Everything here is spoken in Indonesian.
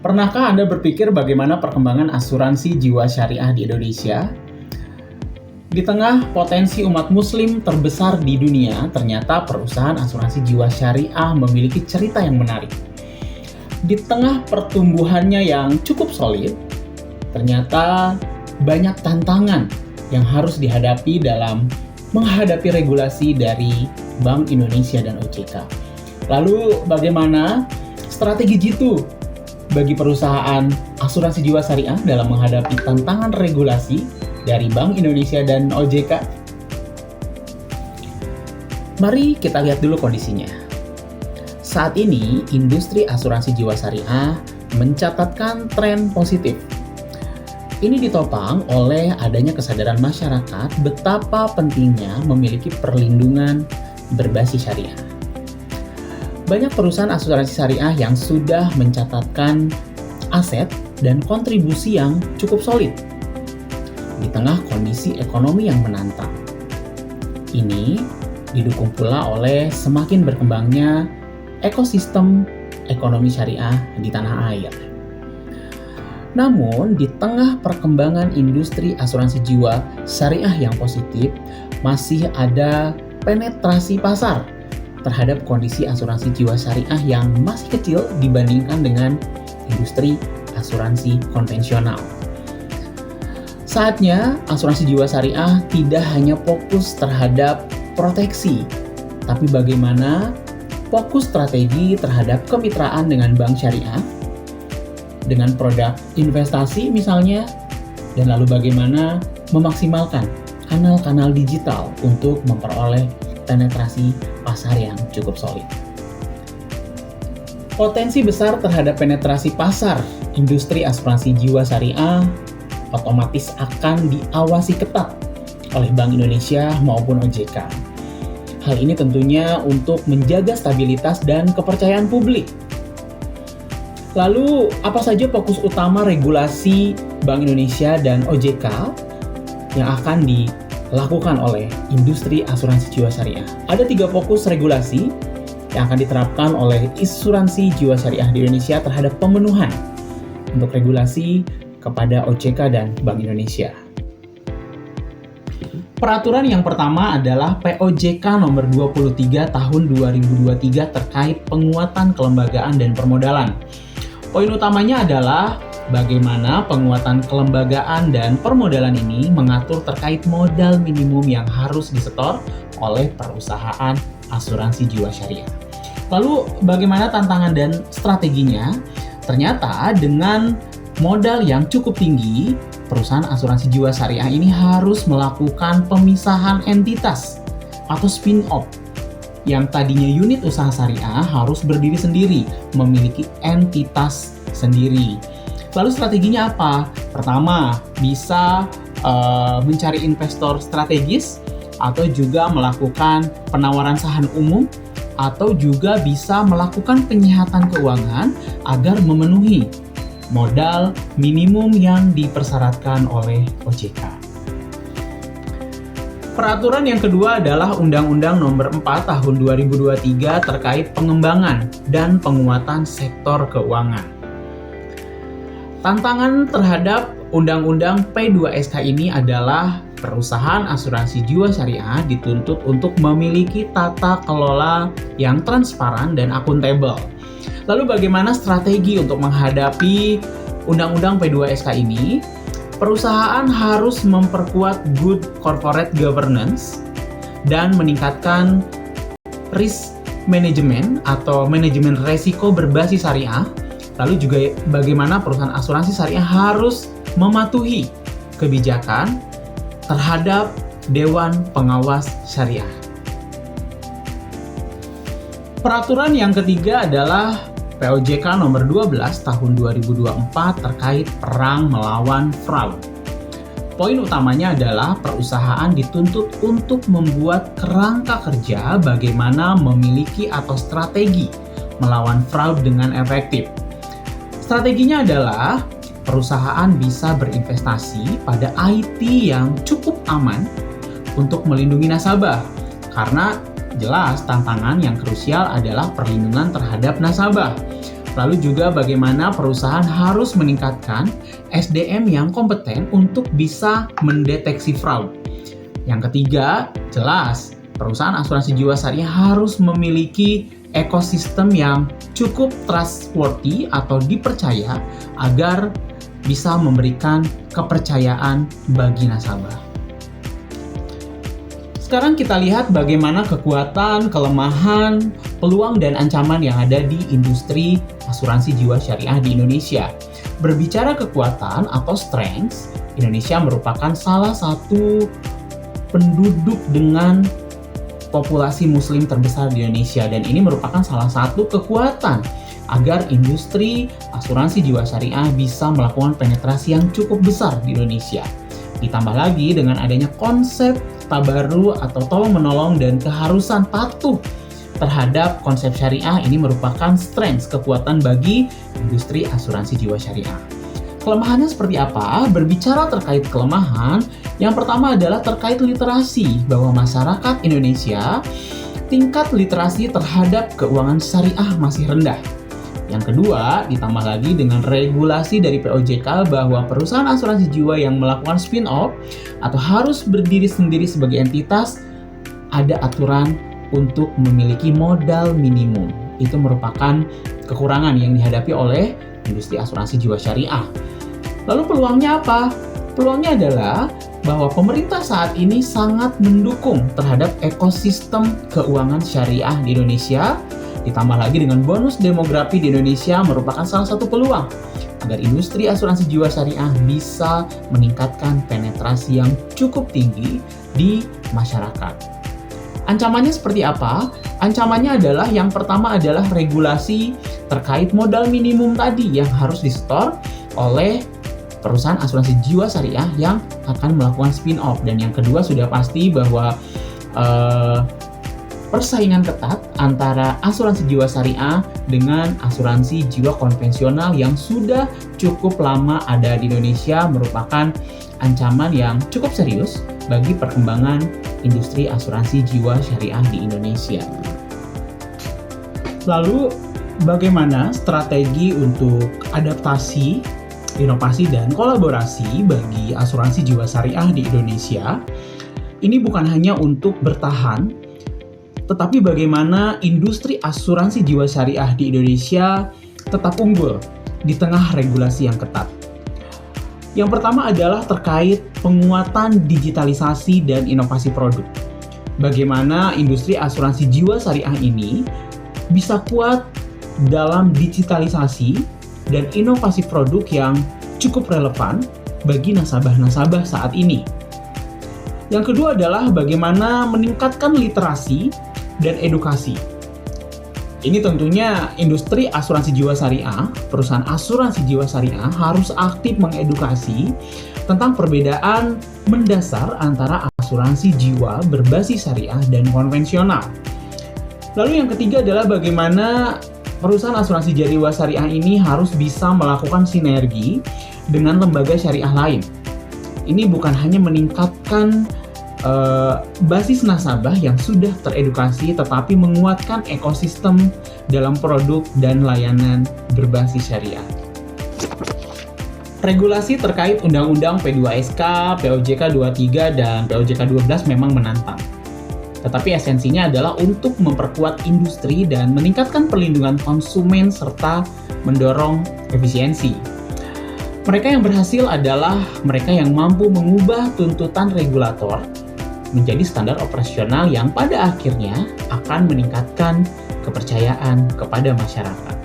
Pernahkah Anda berpikir bagaimana perkembangan asuransi jiwa syariah di Indonesia? Di tengah potensi umat muslim terbesar di dunia, ternyata perusahaan asuransi jiwa syariah memiliki cerita yang menarik. Di tengah pertumbuhannya yang cukup solid, ternyata banyak tantangan yang harus dihadapi dalam menghadapi regulasi dari Bank Indonesia dan OJK. Lalu bagaimana strategi jitu bagi perusahaan asuransi jiwa syariah dalam menghadapi tantangan regulasi dari Bank Indonesia dan OJK? Mari kita lihat dulu kondisinya. Saat ini, industri asuransi jiwa syariah mencatatkan tren positif. Ini ditopang oleh adanya kesadaran masyarakat betapa pentingnya memiliki perlindungan berbasis syariah. Banyak perusahaan asuransi syariah yang sudah mencatatkan aset dan kontribusi yang cukup solid di tengah kondisi ekonomi yang menantang. Ini didukung pula oleh semakin berkembangnya ekosistem ekonomi syariah di tanah air. Namun, di tengah perkembangan industri asuransi jiwa syariah yang positif, masih ada penetrasi pasar terhadap kondisi asuransi jiwa syariah yang masih kecil dibandingkan dengan industri asuransi konvensional. Saatnya asuransi jiwa syariah tidak hanya fokus terhadap proteksi, tapi bagaimana fokus strategi terhadap kemitraan dengan bank syariah, dengan produk investasi misalnya, dan lalu bagaimana memaksimalkan kanal-kanal digital untuk memperoleh penetrasi pasar yang cukup solid. Potensi besar terhadap penetrasi pasar industri asuransi jiwa syariah otomatis akan diawasi ketat oleh Bank Indonesia maupun OJK. Hal ini tentunya untuk menjaga stabilitas dan kepercayaan publik. Lalu, apa saja fokus utama regulasi Bank Indonesia dan OJK yang akan dilakukan oleh industri asuransi jiwa syariah? Ada 3 fokus regulasi yang akan diterapkan oleh asuransi jiwa syariah di Indonesia terhadap pemenuhan untuk regulasi kepada OJK dan Bank Indonesia. Peraturan yang pertama adalah POJK nomor 23 tahun 2023 terkait penguatan kelembagaan dan permodalan. Poin utamanya adalah bagaimana penguatan kelembagaan dan permodalan ini mengatur terkait modal minimum yang harus disetor oleh perusahaan asuransi jiwa syariah. Lalu bagaimana tantangan dan strateginya? Ternyata dengan modal yang cukup tinggi, perusahaan asuransi jiwa syariah ini harus melakukan pemisahan entitas atau spin-off. Yang tadinya unit usaha syariah harus berdiri sendiri, memiliki entitas sendiri. Lalu strateginya apa? Pertama, bisa mencari investor strategis, atau juga melakukan penawaran saham umum, atau juga bisa melakukan penyihatan keuangan agar memenuhi modal minimum yang dipersyaratkan oleh OJK. Peraturan yang kedua adalah Undang-Undang Nomor 4 Tahun 2023 terkait pengembangan dan penguatan sektor keuangan. Tantangan terhadap Undang-Undang P2SK ini adalah perusahaan asuransi jiwa syariah dituntut untuk memiliki tata kelola yang transparan dan akuntabel. Lalu bagaimana strategi untuk menghadapi Undang-Undang P2SK ini? Perusahaan harus memperkuat good corporate governance dan meningkatkan risk management atau manajemen resiko berbasis syariah. Lalu juga bagaimana perusahaan asuransi syariah harus mematuhi kebijakan terhadap Dewan Pengawas Syariah. Peraturan yang ketiga adalah POJK nomor 12 tahun 2024 terkait perang melawan fraud. Poin utamanya adalah perusahaan dituntut untuk membuat kerangka kerja bagaimana memiliki atau strategi melawan fraud dengan efektif. Strateginya adalah perusahaan bisa berinvestasi pada IT yang cukup aman untuk melindungi nasabah, karena jelas tantangan yang krusial adalah perlindungan terhadap nasabah. Lalu juga bagaimana perusahaan harus meningkatkan SDM yang kompeten untuk bisa mendeteksi fraud. Yang ketiga, jelas perusahaan asuransi jiwa syariah harus memiliki ekosistem yang cukup trustworthy atau dipercaya agar bisa memberikan kepercayaan bagi nasabah. Sekarang kita lihat bagaimana kekuatan, kelemahan, peluang, dan ancaman yang ada di industri asuransi jiwa syariah di Indonesia. Berbicara kekuatan atau strengths, Indonesia merupakan salah satu penduduk dengan populasi muslim terbesar di Indonesia, dan ini merupakan salah satu kekuatan agar industri asuransi jiwa syariah bisa melakukan penetrasi yang cukup besar di Indonesia. Ditambah lagi dengan adanya konsep tabaru atau tolong-menolong dan keharusan patuh terhadap konsep syariah, ini merupakan strength, kekuatan bagi industri asuransi jiwa syariah. Kelemahannya seperti apa? Berbicara terkait kelemahan, yang pertama adalah terkait literasi, bahwa masyarakat Indonesia tingkat literasi terhadap keuangan syariah masih rendah. Yang kedua, ditambah lagi dengan regulasi dari POJK bahwa perusahaan asuransi jiwa yang melakukan spin-off atau harus berdiri sendiri sebagai entitas, ada aturan untuk memiliki modal minimum. Itu merupakan kekurangan yang dihadapi oleh industri asuransi jiwa syariah. Lalu peluangnya apa? Peluangnya adalah bahwa pemerintah saat ini sangat mendukung terhadap ekosistem keuangan syariah di Indonesia. Ditambah lagi dengan bonus demografi di Indonesia merupakan salah satu peluang agar industri asuransi jiwa syariah bisa meningkatkan penetrasi yang cukup tinggi di masyarakat. Ancamannya seperti apa? Ancamannya adalah yang pertama adalah regulasi terkait modal minimum tadi yang harus disetor oleh perusahaan asuransi jiwa syariah yang akan melakukan spin-off. Dan yang kedua sudah pasti bahwa persaingan ketat antara asuransi jiwa syariah dengan asuransi jiwa konvensional yang sudah cukup lama ada di Indonesia merupakan ancaman yang cukup serius bagi perkembangan industri asuransi jiwa syariah di Indonesia. Lalu, bagaimana strategi untuk adaptasi, inovasi, dan kolaborasi bagi asuransi jiwa syariah di Indonesia? Ini bukan hanya untuk bertahan, tetapi bagaimana industri asuransi jiwa syariah di Indonesia tetap unggul di tengah regulasi yang ketat. Yang pertama adalah terkait penguatan digitalisasi dan inovasi produk. Bagaimana industri asuransi jiwa syariah ini bisa kuat dalam digitalisasi dan inovasi produk yang cukup relevan bagi nasabah-nasabah saat ini. Yang kedua adalah bagaimana meningkatkan literasi dan edukasi. Ini tentunya industri asuransi jiwa syariah, perusahaan asuransi jiwa syariah harus aktif mengedukasi tentang perbedaan mendasar antara asuransi jiwa berbasis syariah dan konvensional. Lalu yang ketiga adalah bagaimana perusahaan asuransi jiwa syariah ini harus bisa melakukan sinergi dengan lembaga syariah lain. Ini bukan hanya meningkatkan basis nasabah yang sudah teredukasi, tetapi menguatkan ekosistem dalam produk dan layanan berbasis syariah. Regulasi terkait Undang-Undang P2SK, POJK 23, dan POJK 12 memang menantang. Tetapi esensinya adalah untuk memperkuat industri dan meningkatkan perlindungan konsumen serta mendorong efisiensi. Mereka yang berhasil adalah mereka yang mampu mengubah tuntutan regulator menjadi standar operasional yang pada akhirnya akan meningkatkan kepercayaan kepada masyarakat.